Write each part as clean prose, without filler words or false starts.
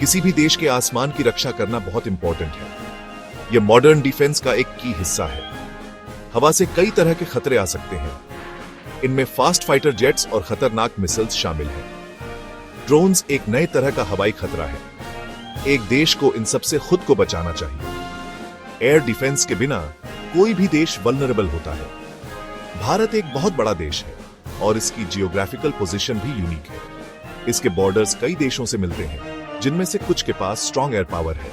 किसी भी देश के आसमान की रक्षा करना बहुत इंपॉर्टेंट है। यह मॉडर्न डिफेंस का एक की हिस्सा है। हवा से कई तरह के खतरे आ सकते हैं। इनमें फास्ट फाइटर जेट्स और खतरनाक मिसाइल्स शामिल हैं। ड्रोन्स एक नए तरह का हवाई खतरा है। एक देश को इन सबसे खुद को बचाना चाहिए। एयर डिफेंस के बिना कोई भी देश वल्नरेबल होता है। भारत एक बहुत बड़ा देश है और इसकी जियोग्राफिकल पोजीशन भी यूनिक है। इसके बॉर्डर्स कई देशों से मिलते हैं, जिनमें से कुछ के पास स्ट्रॉन्ग एयर पावर है।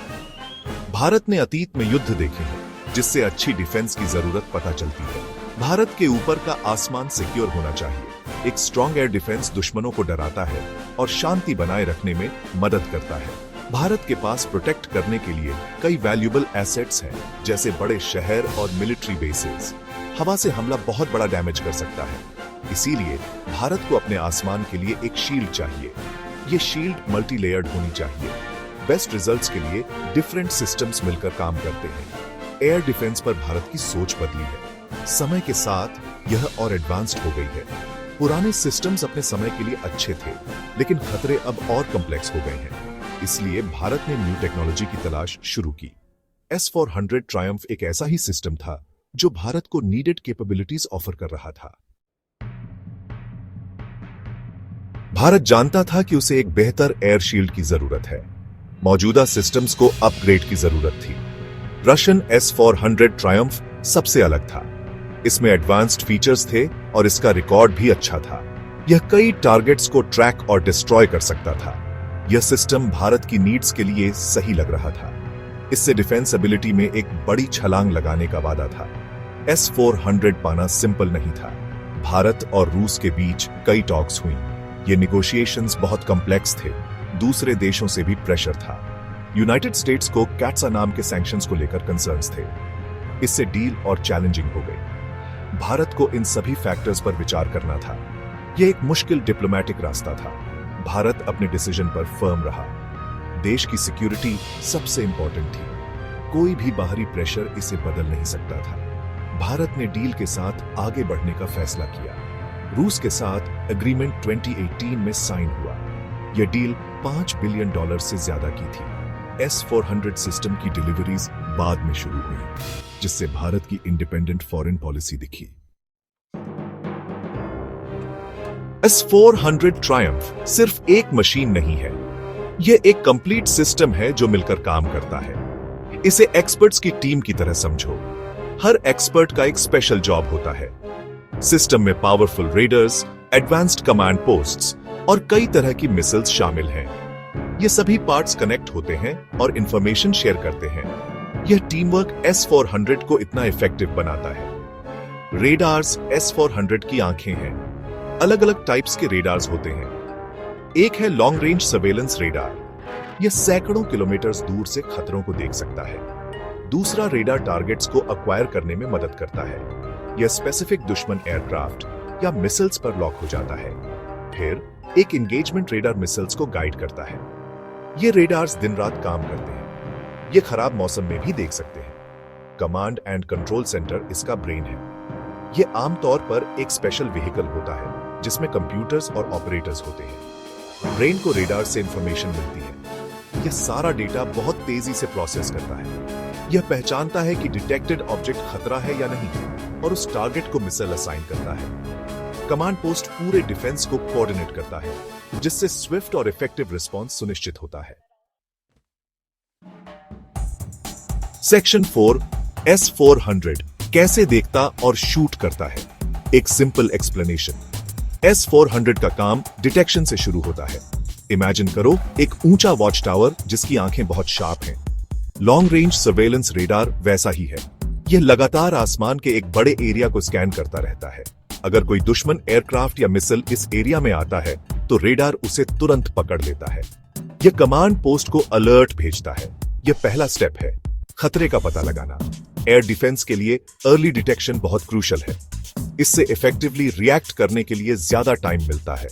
भारत ने अतीत में युद्ध देखे हैं, जिससे अच्छी डिफेंस की जरूरत पता चलती है। भारत के ऊपर का आसमान सिक्योर होना चाहिए। एक स्ट्रॉन्ग एयर डिफेंस दुश्मनों को डराता है और शांति बनाए रखने में मदद करता है। भारत के पास प्रोटेक्ट करने के लिए कई वैल्यूएबल एसेट्स हैं, जैसे बड़े शहर और मिलिट्री बेसेस। हवा से हमला बहुत बड़ा डैमेज कर सकता है, इसीलिए भारत को अपने आसमान के लिए एक शील्ड चाहिए। ये शील्ड मल्टी लेयर्ड होनी चाहिए। बेस्ट रिजल्ट्स के लिए डिफरेंट सिस्टम्स मिलकर काम करते हैं। एयर डिफेंस पर भारत की सोच बदली है। समय के साथ यह और एडवांस्ड हो गई है। पुराने सिस्टम्स अपने समय के लिए अच्छे थे, लेकिन खतरे अब और कॉम्प्लेक्स हो गए हैं। इसलिए भारत ने न्यू टेक्नोलॉजी की तलाश शुरू की। S-400 ट्रायम्फ एक ऐसा ही सिस्टम था जो भारत को नीडेड कैपेबिलिटीज ऑफर कर रहा था। भारत जानता था कि उसे एक बेहतर एयर शील्ड की जरूरत है। मौजूदा सिस्टम्स को अपग्रेड की जरूरत थी। रशियन S-400 ट्रायम्फ सबसे अलग था। इसमें एडवांस्ड फीचर्स थे और इसका रिकॉर्ड भी अच्छा था। यह कई टारगेट्स को ट्रैक और डिस्ट्रॉय कर सकता था। यह सिस्टम भारत की नीड्स के लिए सही लग रहा था। इससे डिफेंस एबिलिटी में एक बड़ी छलांग लगाने का वादा था। S-400 पाना सिंपल नहीं था। भारत और रूस के बीच कई टॉक्स हुई। ये निगोशिएशंस बहुत कॉम्प्लेक्स थे। दूसरे देशों से भी प्रेशर था। यूनाइटेड स्टेट्स को कैट्सा नाम के सैंक्शंस को लेकर कंसर्न्स थे। इससे डील और चैलेंजिंग हो गई। भारत को इन सभी फैक्टर्स पर विचार करना था। यह एक मुश्किल डिप्लोमैटिक रास्ता था। भारत अपने डिसीजन पर फर्म रहा। देश की सिक्योरिटी सबसे इंपॉर्टेंट थी। कोई भी बाहरी प्रेशर इसे बदल नहीं सकता था। भारत ने डील के साथ आगे बढ़ने का फैसला किया। रूस के साथ एग्रीमेंट 2018 में साइन हुआ। यह डील $5 बिलियन से ज्यादा की थी। S-400 सिस्टम की डिलीवरीज बाद में शुरू हुई, जिससे भारत की इंडिपेंडेंट फॉरेन पॉलिसी दिखी। S-400 ट्रायम्फ सिर्फ एक मशीन नहीं है। यह एक कंप्लीट सिस्टम है जो मिलकर काम करता है। इसे एक्सपर्ट्स की टीम की तरह समझो। हर एक्सपर्ट का एक स्पेशल जॉब होता है। सिस्टम में powerful readers, advanced command posts और कई तरह की मिसाइल्स शामिल हैं। ये सभी पार्ट्स कनेक्ट होते हैं और इंफॉर्मेशन शेयर करते हैं। यह टीम वर्क S-400 को इतना इफेक्टिव बनाता है। रेडार्स S-400 की आंखें हैं। अलग अलग टाइप्स के रेडार्स होते हैं। एक है लॉन्ग रेंज सर्वेलेंस रेडार। यह सैकड़ों किलोमीटर दूर से खतरों को देख सकता है। दूसरा रेडार टारगेट्स को अक्वायर करने में मदद करता है। यह स्पेसिफिक दुश्मन एयरक्राफ्ट या मिसाइल्स पर लॉक हो जाता है। फिर एक एंगेजमेंट रेडार मिसाइल्स को गाइड करता है। ये रेडार्स दिन रात काम करते हैं। ये खराब मौसम में भी देख सकते हैं। कमांड एंड कंट्रोल सेंटर इसका ब्रेन है। ये आमतौर पर एक स्पेशल व्हीकल होता है जिसमें कंप्यूटर्स और ऑपरेटर्स होते हैं। ब्रेन को रेडार से इंफॉर्मेशन मिलती है। यह सारा डेटा बहुत तेजी से प्रोसेस करता है। यह पहचानता है कि डिटेक्टेड ऑब्जेक्ट खतरा है या नहीं और उस टारगेट को मिसाइल असाइन करता है। कमांड पोस्ट पूरे डिफेंस को कोऑर्डिनेट करता है, जिससे स्विफ्ट और इफेक्टिव रिस्पांस सुनिश्चित होता है। सेक्शन 4 S-400 कैसे देखता और शूट करता है। एक सिंपल एक्सप्लेनेशन। S-400 का काम डिटेक्शन से शुरू होता है। इमेजिन करो एक ऊंचा वॉच टावर जिसकी आंखें बहुत शार्प हैं। लॉन्ग रेंज सर्वेलेंस रेडार वैसा ही है। यह लगातार आसमान के एक बड़े एरिया को स्कैन करता रहता है। अगर कोई दुश्मन एयरक्राफ्ट या मिसाइल इस एरिया में आता है तो रेडार उसे तुरंत पकड़ लेता है। यह कमांड पोस्ट को अलर्ट भेजता है। यह पहला स्टेप है, खतरे का पता लगाना। एयर डिफेंस के लिए अर्ली डिटेक्शन बहुत क्रूशल है। इससे इफेक्टिवली रिएक्ट करने के लिए ज्यादा टाइम मिलता है।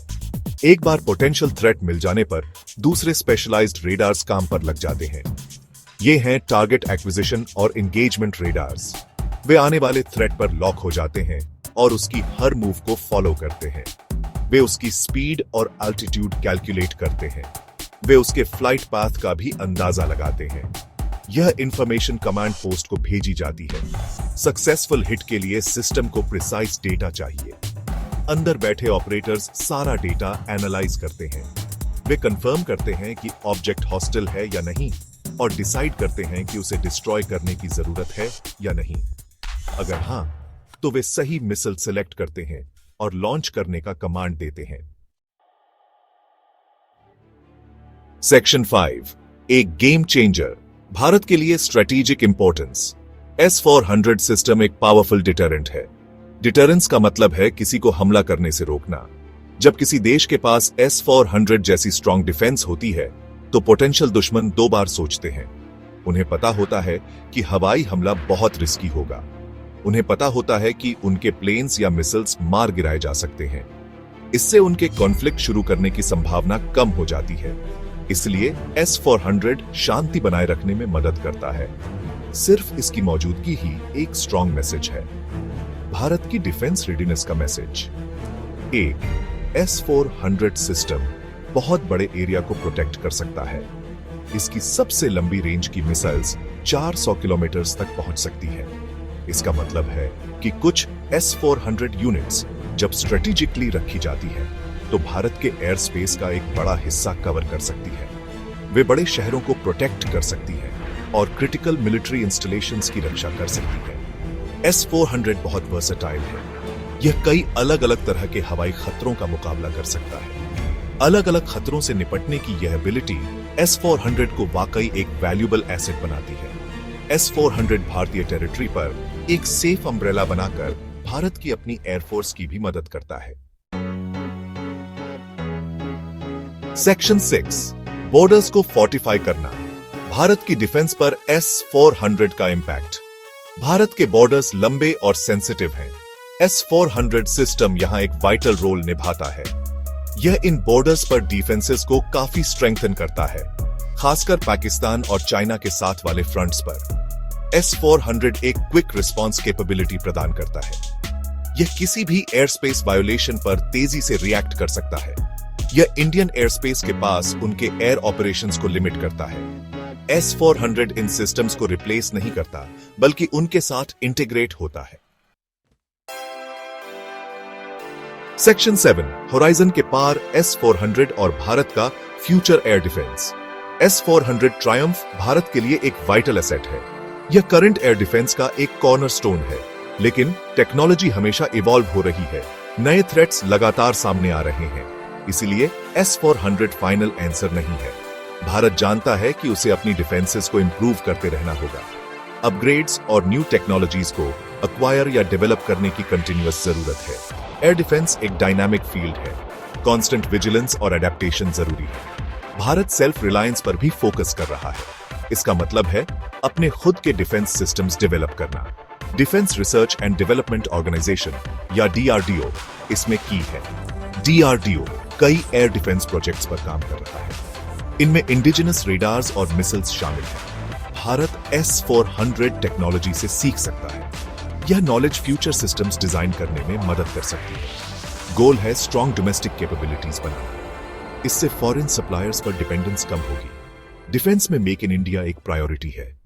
एक बार पोटेंशियल थ्रेट मिल जाने पर दूसरे स्पेशलाइज्ड रेडार्स काम पर लग जाते हैं। ये हैं टारगेट एक्विजिशन और एंगेजमेंट रेडार्स। वे आने वाले थ्रेट पर लॉक हो जाते हैं और उसकी हर मूव को फॉलो करते हैं। वे उसकी स्पीड और अल्टीट्यूड कैलकुलेट करते हैं। वे उसके फ्लाइट पाथ का भी अंदाजा लगाते हैं। यह इंफॉर्मेशन कमांड पोस्ट को भेजी जाती है। सक्सेसफुल हिट के लिए सिस्टम को प्रिसाइज डेटा चाहिए। अंदर बैठे ऑपरेटर्स सारा डेटा एनालाइज करते हैं। वे कंफर्म करते हैं कि ऑब्जेक्ट हॉस्टाइल है या नहीं और डिसाइड करते हैं कि उसे डिस्ट्रॉय करने की जरूरत है या नहीं। अगर हां, तो वे सही मिसाइल सिलेक्ट करते हैं और लॉन्च करने का कमांड देते हैं। सेक्शन 5, एक गेम चेंजर, भारत के लिए स्ट्रेटेजिक इंपॉर्टेंस। S-400 सिस्टम एक पावरफुल डिटरेंट है। डिटरेंस का मतलब है किसी को हमला करने से रोकना। जब किसी देश के पास S-400 जैसी स्ट्रॉन्ग डिफेंस होती है तो पोटेंशियल दुश्मन 2 बार सोचते हैं। उन्हें पता होता है कि हवाई हमला बहुत रिस्की होगा। उन्हें पता होता है कि उनके प्लेन्स या मिसाइल्स मार गिराए जा सकते हैं। इससे उनके कॉन्फ्लिक्ट शुरू करने की संभावना कम हो जाती है। इसलिए S-400 शांति बनाए रखने में मदद करता है। सिर्फ इसकी मौजूदगी ही एक स्ट्रॉन्ग मैसेज है। भारत की डिफेंस रेडीनेस का मैसेज। 1. S-400 सिस्टम बहुत बड़े एरिया को प्रोटेक्ट कर सकता है। इसकी सबसे लंबी रेंज की मिसाइल्स 400 किलोमीटर तक पहुंच सकती है। इसका मतलब है कि कुछ S-400 यूनिट्स जब स्ट्रेटेजिकली रखी जाती है तो भारत के एयर स्पेस का एक बड़ा हिस्सा कवर कर सकती है। वे बड़े शहरों को प्रोटेक्ट कर सकती है और क्रिटिकल मिलिट्री इंस्टॉलेशंस की रक्षा कर सकती है। S-400 बहुत वर्सेटाइल है। यह कई अलग अलग तरह के हवाई खतरों का मुकाबला कर सकता है। अलग अलग खतरों से निपटने की यह एबिलिटी S-400 को वाकई एक वैल्यूएबल एसेट बनाती है। S-400 भारतीय टेरिटरी पर एक सेफ अम्ब्रेला बनाकर भारत की अपनी एयरफोर्स की भी मदद करता है। सेक्शन 6, बॉर्डर्स को फोर्टिफाई करना, भारत की डिफेंस पर S-400 का इंपैक्ट। भारत के बॉर्डर्स लंबे और सेंसिटिव हैं। S-400 सिस्टम यहां एक वाइटल रोल निभाता है। यह इन बॉर्डर्स पर डिफेंसेस को काफी स्ट्रेंथन करता है, खासकर पाकिस्तान और चाइना के साथ वाले फ्रंट्स पर। S-400 एक क्विक रिस्पांस कैपेबिलिटी प्रदान करता है। यह किसी भी एयर स्पेस वायोलेशन पर तेजी से रिएक्ट कर सकता है। यह इंडियन एयर स्पेस के पास उनके एयर ऑपरेशंस को लिमिट करता है। S-400 इन सिस्टम्स को रिप्लेस नहीं करता, बल्कि उनके साथ इंटीग्रेट होता है। सेक्शन 7, होराइजन के पार S-400 और भारत का future air defence. S-400 Triumph Bharat के लिए एक वाइटल एसेट है। यह करंट एयर डिफेंस का एक कॉर्नरस्टोन है, लेकिन टेक्नोलॉजी हमेशा इवॉल्व हो रही है। नए थ्रेट्स लगातार सामने आ रहे हैं। इसलिए S-400 फाइनल आंसर नहीं है। भारत जानता है कि उसे अपनी डिफेंसेस को इंप्रूव करते रहना होगा। अपग्रेड्स और न्यू टेक्नोलॉजीज को अक्वायर या डेवलप करने की कंटिन्यूअस जरूरत है। एयर डिफेंस एक डायनामिक फील्ड है। कांस्टेंट विजिलेंस और एडेप्टेशन जरूरी है। भारत सेल्फ रिलायंस पर भी फोकस कर रहा है। इसका मतलब है अपने खुद के डिफेंस सिस्टम्स डेवलप करना। Defence research and development organisation या DRDO इसमें की है। DRDO कई एयर डिफेंस प्रोजेक्ट्स पर काम कर रहा है। इनमें इंडिजिनस रेडार्स और मिसाइल्स शामिल हैं। भारत S-400 टेक्नोलॉजी से सीख सकता है। यह नॉलेज फ्यूचर सिस्टम्स डिजाइन करने में मदद कर सकती है। गोल है स्ट्रॉन्ग डोमेस्टिक कैपेबिलिटीज बनाना। इससे फॉरेन सप्लायर्स पर डिपेंडेंस कम होगी। डिफेंस में मेक इन इंडिया एक प्रायोरिटी है।